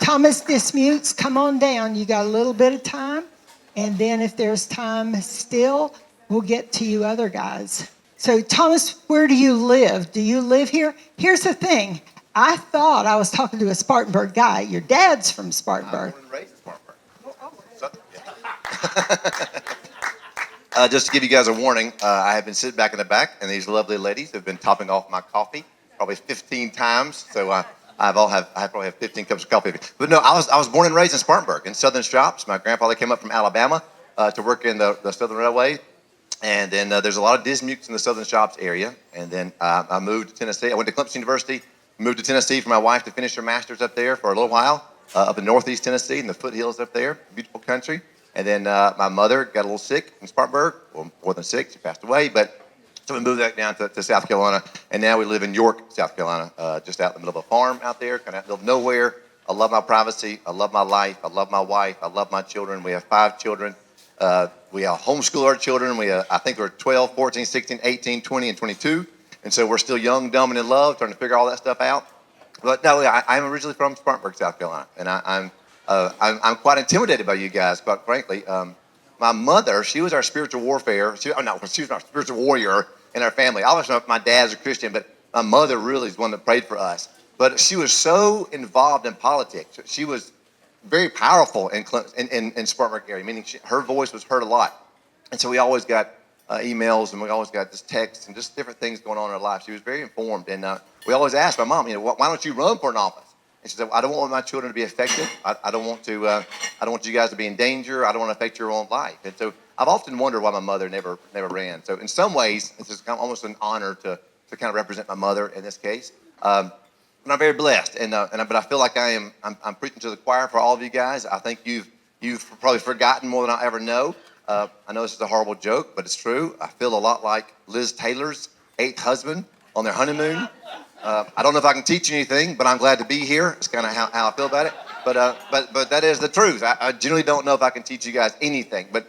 Thomas Dismukes, come on down. You got a little bit of time. And then if there's time still, we'll get to you other guys. So Thomas, where do you live? Do you live here? Here's the thing. I thought I was talking to a Spartanburg guy. Your dad's from Spartanburg. I was born and raised in Spartanburg. Just to give you guys a warning, I have been sitting back in the back, and these lovely ladies have been topping off my coffee probably 15 times. So I probably have 15 cups of coffee. But no, I was born and raised in Spartanburg in Southern Shops. My grandfather came up from Alabama to work in the Southern Railway. And then there's a lot of Dismukes in the Southern Shops area. And then I moved to Tennessee. I went to Clemson University, moved to Tennessee for my wife to finish her master's up there for a little while, up in Northeast Tennessee in the foothills up there, beautiful country. And then my mother got a little sick in Spartanburg, well, more than sick, she passed away. But so we moved back down to South Carolina, and now we live in York, South Carolina, just out in the middle of a farm out there, kind of out in the middle of nowhere. I love my privacy. I love my life. I love my wife. I love my children. We have 5 children. We homeschool our children. I think we're 12, 14, 16, 18, 20, and 22. And so we're still young, dumb, and in love, trying to figure all that stuff out. But no, I'm originally from Spartanburg, South Carolina, and I'm quite intimidated by you guys, quite frankly. My mother, she was our spiritual warfare. She was our spiritual warrior in our family. Obviously, my dad's a Christian, but my mother really is one that prayed for us. But she was so involved in politics. She was very powerful in Spartanburg area, meaning her voice was heard a lot. And so we always got emails, and we always got just texts and just different things going on in her life. She was very informed, and we always asked my mom, why don't you run for an office? And she said, I don't want my children to be affected. I don't want you guys to be in danger. I don't want to affect your own life. And so I've often wondered why my mother never ran. So in some ways, it's just kind of almost an honor to kind of represent my mother in this case. And I'm very blessed, but I feel like I'm preaching to the choir for all of you guys. I think you've probably forgotten more than I ever know. I know this is a horrible joke, but it's true. I feel a lot like Liz Taylor's 8th husband on their honeymoon. I don't know if I can teach you anything, but I'm glad to be here. It's kind of how I feel about it. But that is the truth. I generally don't know if I can teach you guys anything. But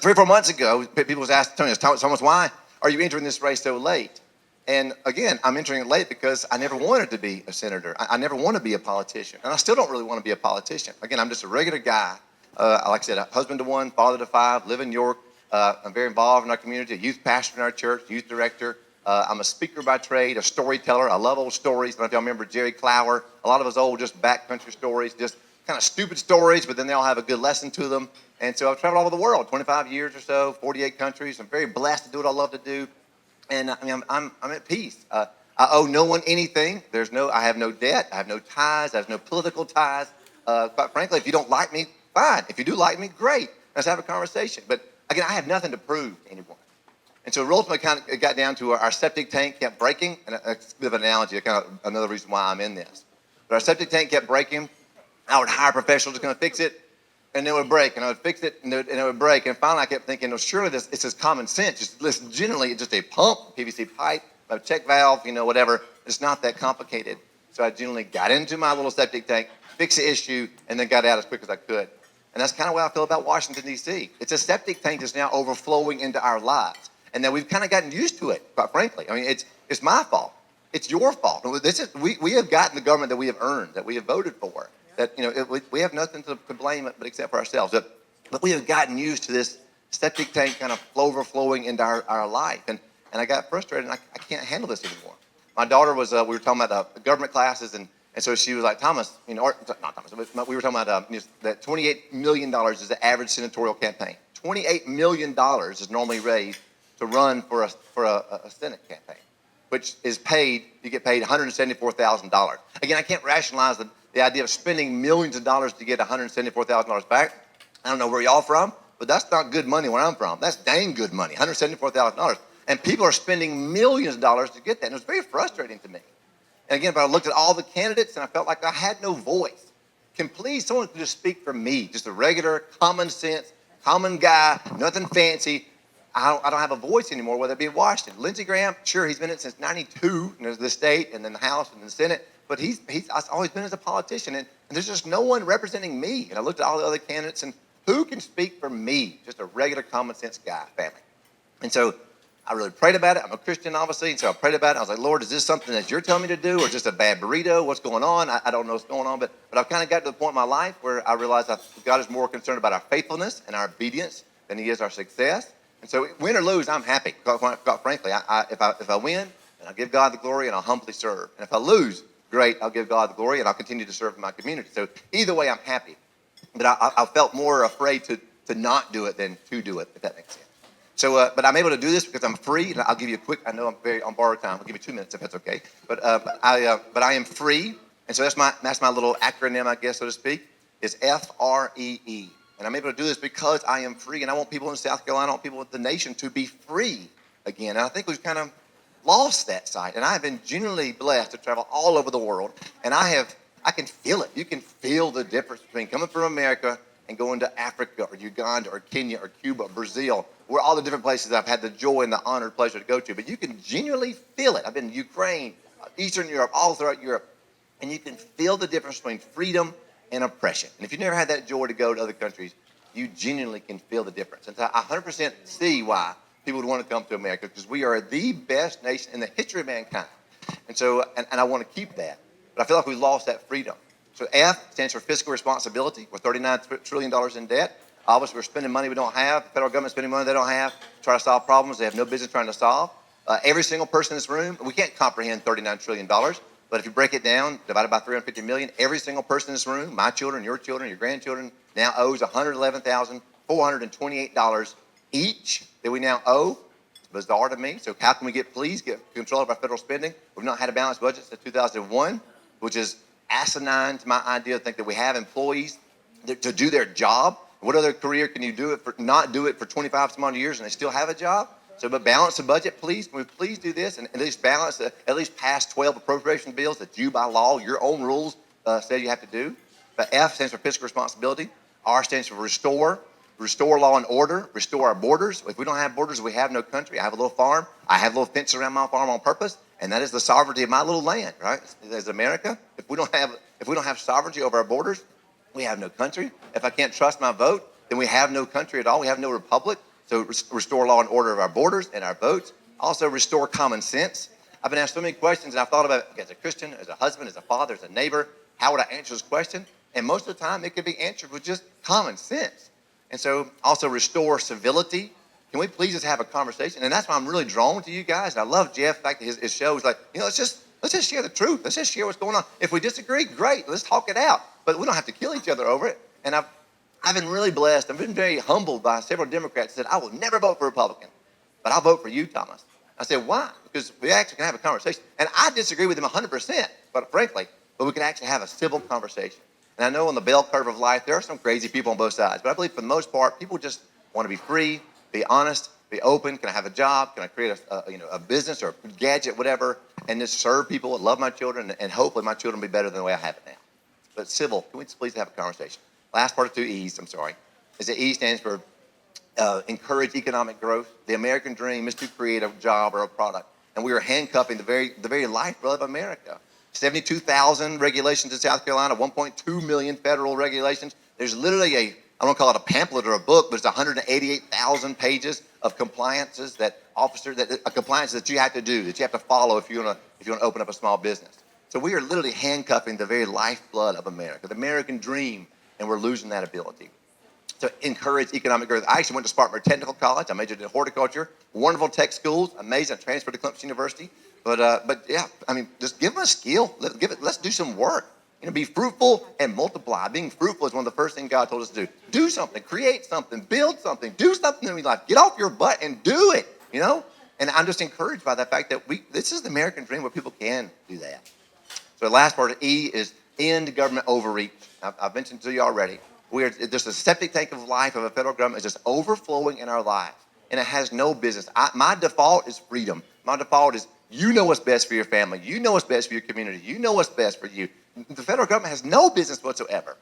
3 or 4 months ago, people was asking Thomas, why are you entering this race so late? And again, I'm entering it late because I never wanted to be a senator. I never want to be a politician. And I still don't really want to be a politician. Again, I'm just a regular guy. Like I said, a husband to 1, father to 5, live in York. I'm very involved in our community, a youth pastor in our church, youth director. I'm a speaker by trade, a storyteller. I love old stories. I don't know if y'all remember Jerry Clower. A lot of us old, just backcountry stories, just kind of stupid stories, but then they all have a good lesson to them. And so I've traveled all over the world, 25 years or so, 48 countries. I'm very blessed to do what I love to do. And I mean, I'm at peace. I owe no one anything. I have no debt. I have no ties. I have no political ties. Quite frankly, if you don't like me, fine. If you do like me, great. Let's have a conversation. But again, I have nothing to prove to anyone. And so ultimately, it got down to our septic tank kept breaking. And it's a bit of an analogy, kind of another reason why I'm in this. But our septic tank kept breaking. I would hire professionals to come fix it, and it would break. And I would fix it, and it would break. And finally, I kept thinking, well, surely it's just common sense. Generally, it's just a pump, PVC pipe, a check valve, whatever. It's not that complicated. So I generally got into my little septic tank, fixed the issue, and then got out as quick as I could. And that's kind of what I feel about Washington, D.C. It's a septic tank that's now overflowing into our lives. And then we've kind of gotten used to it, quite frankly. I mean, it's my fault. It's your fault. We have gotten the government that we have earned, that we have voted for. That we have nothing to blame but except for ourselves. But we have gotten used to this septic tank kind of overflowing into our life. And I got frustrated, and I can't handle this anymore. My daughter we were talking about government classes, and so she was like, Thomas, or not Thomas, but we were talking about that $28 million is the average senatorial campaign. $28 million is normally raised to run for a Senate campaign, which is you get paid $174,000. Again, I can't rationalize the idea of spending millions of dollars to get $174,000 back. I don't know where y'all from, but that's not good money where I'm from. That's dang good money, $174,000. And people are spending millions of dollars to get that. And it was very frustrating to me. And again, but I looked at all the candidates, and I felt like I had no voice. Can please someone just speak for me, just a regular, common sense, common guy, nothing fancy. I don't have a voice anymore, whether it be in Washington. Lindsey Graham, sure, he's been in it since 92, the state, and then the House, and the Senate. But he's always been as a politician, and there's just no one representing me. And I looked at all the other candidates, and who can speak for me? Just a regular common sense guy, family. And so I really prayed about it. I'm a Christian, obviously, and so I prayed about it. I was like, Lord, is this something that you're telling me to do, or just a bad burrito? What's going on? I don't know what's going on, but I've kind of got to the point in my life where I realized God is more concerned about our faithfulness and our obedience than He is our success. And so, win or lose, I'm happy. Quite frankly, if I win, then I'll give God the glory and I'll humbly serve. And if I lose, great, I'll give God the glory and I'll continue to serve in my community. So either way, I'm happy. But I felt more afraid to not do it than to do it, if that makes sense. So, but I'm able to do this because I'm free. And I'll give you a quick. I know I'm on borrowed time. I'll give you 2 minutes if that's okay. But I am free, and so that's my little acronym, I guess, so to speak. Is FREE, and I'm able to do this because I am free, and I want people in South Carolina, I want people in the nation to be free again. And I think we've kind of lost that sight. And I have been genuinely blessed to travel all over the world, and I can feel it. You can feel the difference between coming from America and going to Africa or Uganda or Kenya or Cuba or Brazil, where all the different places I've had the joy and the honor and pleasure to go to. But you can genuinely feel it. I've been to Ukraine, Eastern Europe, all throughout Europe, and you can feel the difference between freedom and oppression. And if you've never had that joy to go to other countries, you genuinely can feel the difference. And so I 100% see why people would want to come to America, because we are the best nation in the history of mankind. And so, and I want to keep that. But I feel like we've lost that freedom. So F stands for fiscal responsibility. We're $39 trillion in debt. Obviously, we're spending money we don't have. The federal government's spending money they don't have to try to solve problems they have no business trying to solve. Every single person in this room, we can't comprehend $39 trillion. But if you break it down, divided by 350 million, every single person in this room, my children, your grandchildren, now owes $111,428 each that we now owe. It's bizarre to me. So how can we get control of our federal spending? We've not had a balanced budget since 2001, which is asinine to my idea to think that we have employees to do their job. What other career can you not do it for 25 some odd years and they still have a job? So, but balance the budget, please. Can we please do this and at least balance, at least pass 12 appropriation bills that you, by law, your own rules say you have to do? But F stands for fiscal responsibility. R stands for restore law and order, restore our borders. If we don't have borders, we have no country. I have a little farm. I have a little fence around my farm on purpose, and that is the sovereignty of my little land, right? As America, if we don't have sovereignty over our borders, we have no country. If I can't trust my vote, then we have no country at all. We have no republic. So restore law and order of our borders and our votes. Also restore common sense. I've been asked so many questions, and I've thought about it as a Christian, as a husband, as a father, as a neighbor. How would I answer this question? And most of the time, it could be answered with just common sense. And so also restore civility. Can we please just have a conversation? And that's why I'm really drawn to you guys. And I love Jeff. In fact, his show is like, let's just share the truth. Let's just share what's going on. If we disagree, great. Let's talk it out. But we don't have to kill each other over it. And I've been really blessed. I've been very humbled by several Democrats that said, I will never vote for a Republican, but I'll vote for you, Thomas. I said, why? Because we actually can have a conversation. And I disagree with him 100%, but we can actually have a civil conversation. And I know on the bell curve of life, there are some crazy people on both sides, but I believe for the most part, people just want to be free, be honest, be open. Can I have a job? Can I create a business or a gadget, whatever, and just serve people and love my children, and hopefully my children will be better than the way I have it now. But civil, can we please have a conversation? Last part of 2 E's, is the E stands for encourage economic growth. The American dream is to create a job or a product. And we are handcuffing the very lifeblood of America. 72,000 regulations in South Carolina, 1.2 million federal regulations. There's literally I don't want to call it a pamphlet or a book, but it's 188,000 pages of compliances that you have to do, that you have to follow if you want to open up a small business. So we are literally handcuffing the very lifeblood of America, the American dream, and we're losing that ability. To encourage economic growth. I actually went to Spartanburg Technical College. I majored in horticulture. Wonderful tech schools. Amazing. I transferred to Clemson University. But yeah, just give them a skill. Let's do some work. Be fruitful and multiply. Being fruitful is one of the first things God told us to do. Do something. Create something. Build something. Do something in your life. Get off your butt and do it. And I'm just encouraged by the fact that this is the American dream where people can do that. So the last part of E is end government overreach. I've mentioned to you already. There's a septic tank of life of a federal government is just overflowing in our lives, and it has no business. My default is freedom. My default is you know what's best for your family. You know what's best for your community. You know what's best for you. The federal government has no business whatsoever.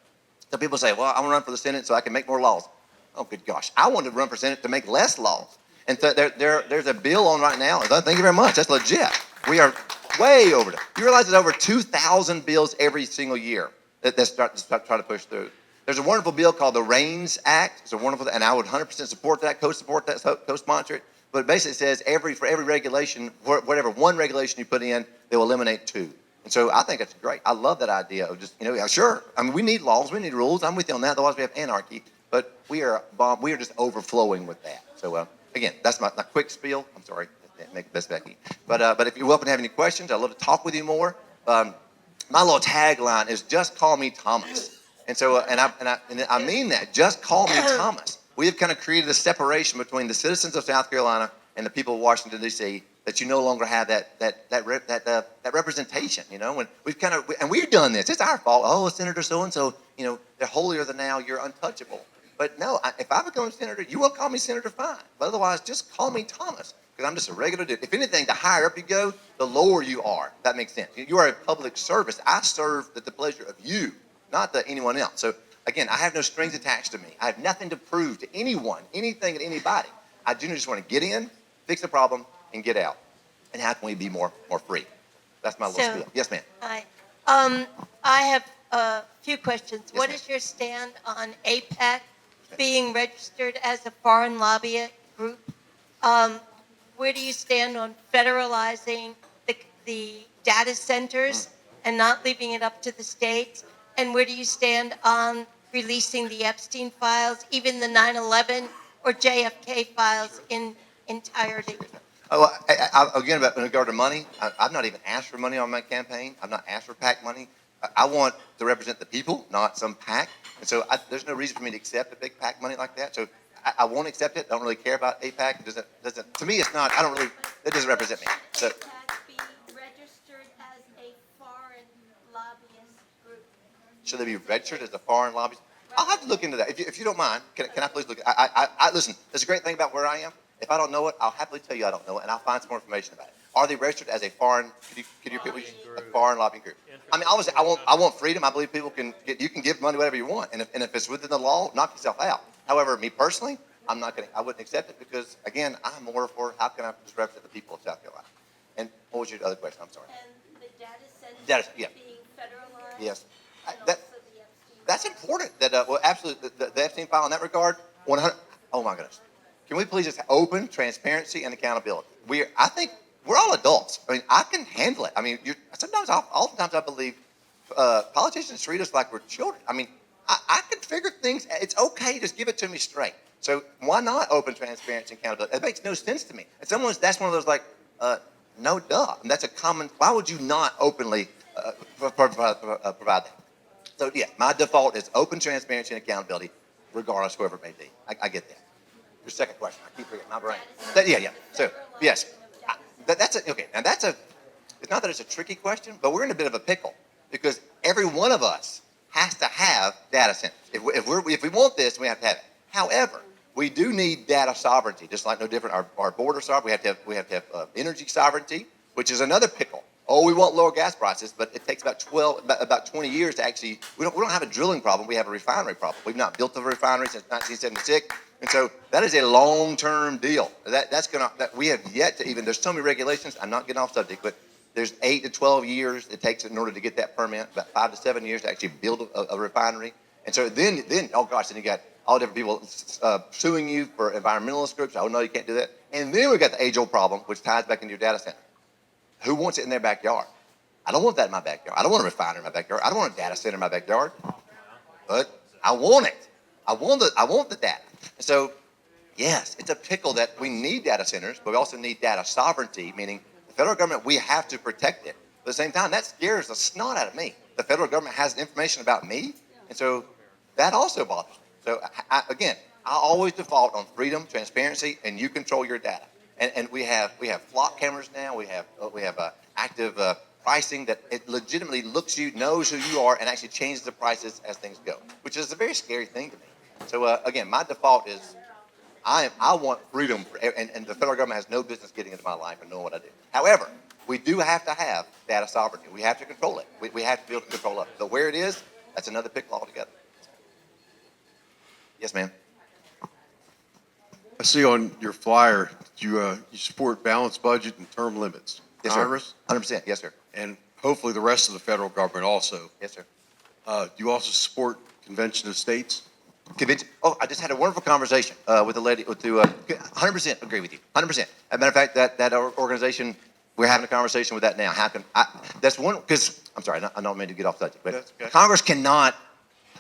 So people say, well, I want to run for the Senate so I can make more laws. Oh, good gosh. I want to run for Senate to make less laws. And so there's a bill on right now. Thank you very much. That's legit. We are way over it. You realize there's over 2,000 bills every single year that start trying to push through. There's a wonderful bill called the REINS Act. It's a wonderful, and I would 100% support that, co-sponsor it. but basically it says for every regulation, whatever one regulation you put in, they will eliminate 2. And so I think that's great. I love that idea of just, yeah, sure. I mean, we need laws, we need rules. I'm with you on that. Otherwise, we have anarchy. But we are just overflowing with that. So again, that's my quick spiel. I'm sorry, make it best, Becky. But if you're welcome to have any questions, I'd love to talk with you more. My little tagline is "Just call me Thomas," and so and I mean that. Just call me Thomas. We have kind of created a separation between the citizens of South Carolina and the people of Washington D.C. that you no longer have that representation. When and we've done this. It's our fault. Oh, Senator so and so. They're holier than thou. You're untouchable. But no, if I become a senator, you won't call me senator, fine. But otherwise, just call me Thomas, because I'm just a regular dude. If anything, the higher up you go, the lower you are. That makes sense. You are a public service. I serve at the pleasure of you, not anyone else. So again, I have no strings attached to me. I have nothing to prove to anyone, anything, and anybody. I do just want to get in, fix the problem, and get out. And how can we be more free? That's my little spiel. Yes, ma'am. Hi. I have a few questions. Yes, what ma'am. is your stand on APAC being registered as a foreign lobbyist group? Where do you stand on federalizing the data centers and not leaving it up to the states? And where do you stand on releasing the Epstein files, even the 9/11 or JFK files in entirety? Oh, again, in regard to money, I've not even asked for money on my campaign. I've not asked for PAC money. I want to represent the people, not some PAC. And so there's no reason for me to accept a big PAC money like that. So I won't accept it. I don't really care about APAC. It doesn't. To me, it's not. It doesn't represent me. So. Be registered as a foreign lobbyist group. Should they be registered as a foreign lobbyist? I'll have to look into that. If you don't mind, can I please look? Listen, there's a great thing about where I am. If I don't know it, I'll happily tell you I don't know it, and I'll find some more information about it. Are they registered as a foreign? Could you repeat a foreign lobbying group? I mean, obviously, I want freedom. I believe people you can give money whatever you want, and if it's within the law, knock yourself out. However, me personally, I wouldn't accept it because, again, I'm more for how can I just represent the people of South Carolina. And what was your other question? I'm sorry. And the data centers being federalized. Yes. And That- also the Epstein. That's important. Well, absolutely. The Epstein file in that regard, 100. Oh my goodness. Can we please just open transparency and accountability? I think we're all adults. I mean, I can handle it. I mean, oftentimes I believe politicians treat us like we're children. I mean, I can figure things. It's okay. Just give it to me straight. So why not open transparency and accountability? It makes no sense to me. And that's one of those like, no duh. And that's a common. Why would you not openly provide that? So yeah, my default is open transparency and accountability, regardless whoever it may be. I get that. Your second question, I keep forgetting my brain. Yeah. So yes, okay. Now it's not that it's a tricky question, but we're in a bit of a pickle because every one of us has to have data centers. If we want this, we have to have it. However, we do need data sovereignty, just like no different. Our border sovereignty. We have to have energy sovereignty, which is another pickle. Oh, we want lower gas prices, but it takes about 20 years to actually. We don't have a drilling problem. We have a refinery problem. We've not built a refinery since 1976, and so that is a long-term deal. That we have yet to even. There's so many regulations. I'm not getting off subject, but there's 8 to 12 years it takes in order to get that permit. About 5 to 7 years to actually build a refinery, and so then oh gosh, then you got all different people suing you for environmentalist groups. Oh no, you can't do that. And then we got the age-old problem, which ties back into your data center. Who wants it in their backyard? I don't want that in my backyard. I don't want a refinery in my backyard. I don't want a data center in my backyard. But I want it. I want the data. And so, yes, it's a pickle that we need data centers, but we also need data sovereignty, meaning the federal government, we have to protect it. But at the same time, that scares the snot out of me. The federal government has information about me, and so that also bothers me. So, again, I always default on freedom, transparency, and you control your data. And we have flock cameras now. We have active pricing that it legitimately knows who you are, and actually changes the prices as things go, which is a very scary thing to me. So again, my default is I want freedom, and the federal government has no business getting into my life and knowing what I do. However, we do have to have data sovereignty. We have to control it. We have to be able to control it. So where it is, that's another pickle altogether. Yes, ma'am. I see on your flyer you support balanced budget and term limits. Yes, Congress, sir. 100%. Yes, sir. and hopefully the rest of the federal government also. Yes, sir. Do you also support Convention of States? convention. Oh, I just had a wonderful conversation with a lady. 100% agree with you. 100%. As a matter of fact, that organization, we're having a conversation with that now. How can that's one, because I'm sorry, I don't mean to get off subject, but That's okay. Congress cannot.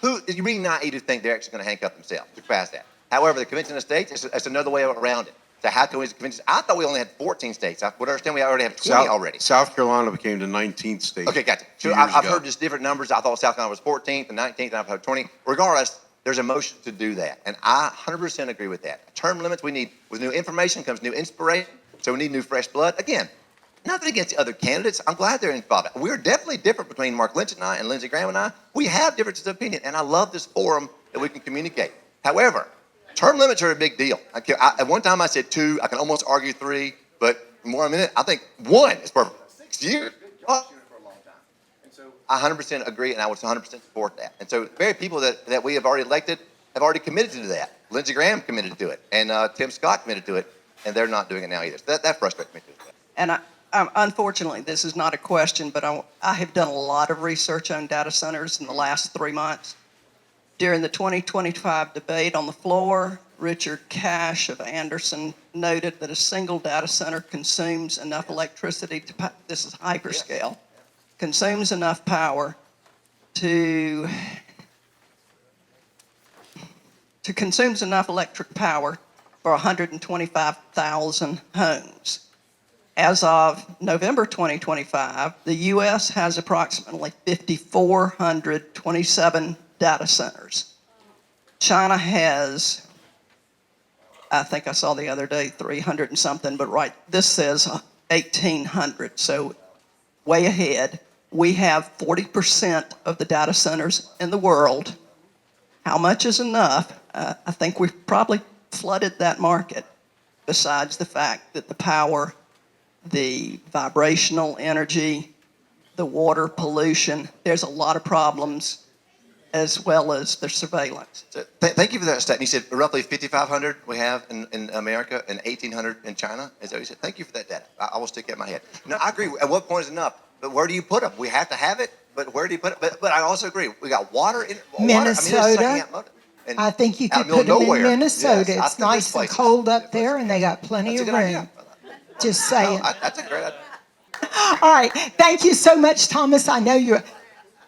You're really naive to think they're actually going to handcuff themselves to pass that. However, the Convention of States, it's another way around it. So how can we, convention? I thought we only had 14 states. I would understand we already have 20 already. South Carolina became the 19th state. Okay, gotcha. So 2 years I've ago. heard just different numbers. I thought South Carolina was 14th and 19th, and I've heard 20. Regardless, there's a motion to do that, and I 100% agree with that. Term limits we need. With new information comes new inspiration, so we need new fresh blood. Again, nothing against the other candidates. I'm glad they're involved. We're definitely different between Mark Lynch and I and Lindsey Graham and I. We have differences of opinion, and I love this forum that we can communicate. However, term limits are a big deal. At one time I said 2. I can almost argue 3, but more in a minute, I think 1 is perfect. 6 years. I 100% agree, and I would 100% support that. And so, the very people that we have already elected have already committed to that. Lindsey Graham committed to it, and Tim Scott committed to it, and they're not doing it now either. So that frustrates me too. And unfortunately, this is not a question, but I have done a lot of research on data centers in the last 3 months. During the 2025 debate on the floor, Richard Cash of Anderson noted that a single data center consumes enough electricity this is hyperscale, consumes enough power consumes enough electric power for 125,000 homes. As of November 2025, the U.S. has approximately 5,427 data centers. China has, I think I saw the other day, 300 and something, but right, this says 1,800, so way ahead. We have 40% of the data centers in the world. How much is enough? I think we've probably flooded that market, besides the fact that the power, the vibrational energy, the water pollution, there's a lot of problems, as well as the surveillance. So thank you for that statement. You said roughly 5,500 we have in America and 1,800 in China. Is that what you said? Thank you for that data. I will stick that in my head. No, I agree. At what point is enough? But where do you put them? We have to have it, but where do you put it? But I also agree. We got water in Minnesota. I think you could put them in Minnesota. Yes, it's nice and cold up there, and they got plenty of room. Idea. Just saying. No, that's a great idea. All right. Thank you so much, Thomas. I know you're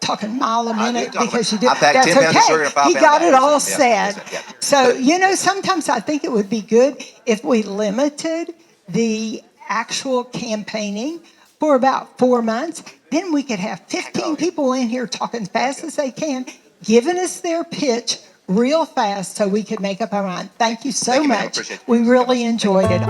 talking a mile a minute because you did. I packed 10 pounds of sugar and 5 He pounds got of it all ice. Yeah, said. yeah. So, sometimes I think it would be good if we limited the actual campaigning for about 4 months. Then we could have 15 people in here talking fast as they can, giving us their pitch real fast so we could make up our mind. Thank you so Thank you, ma'am. much. Appreciate it. We really enjoyed it.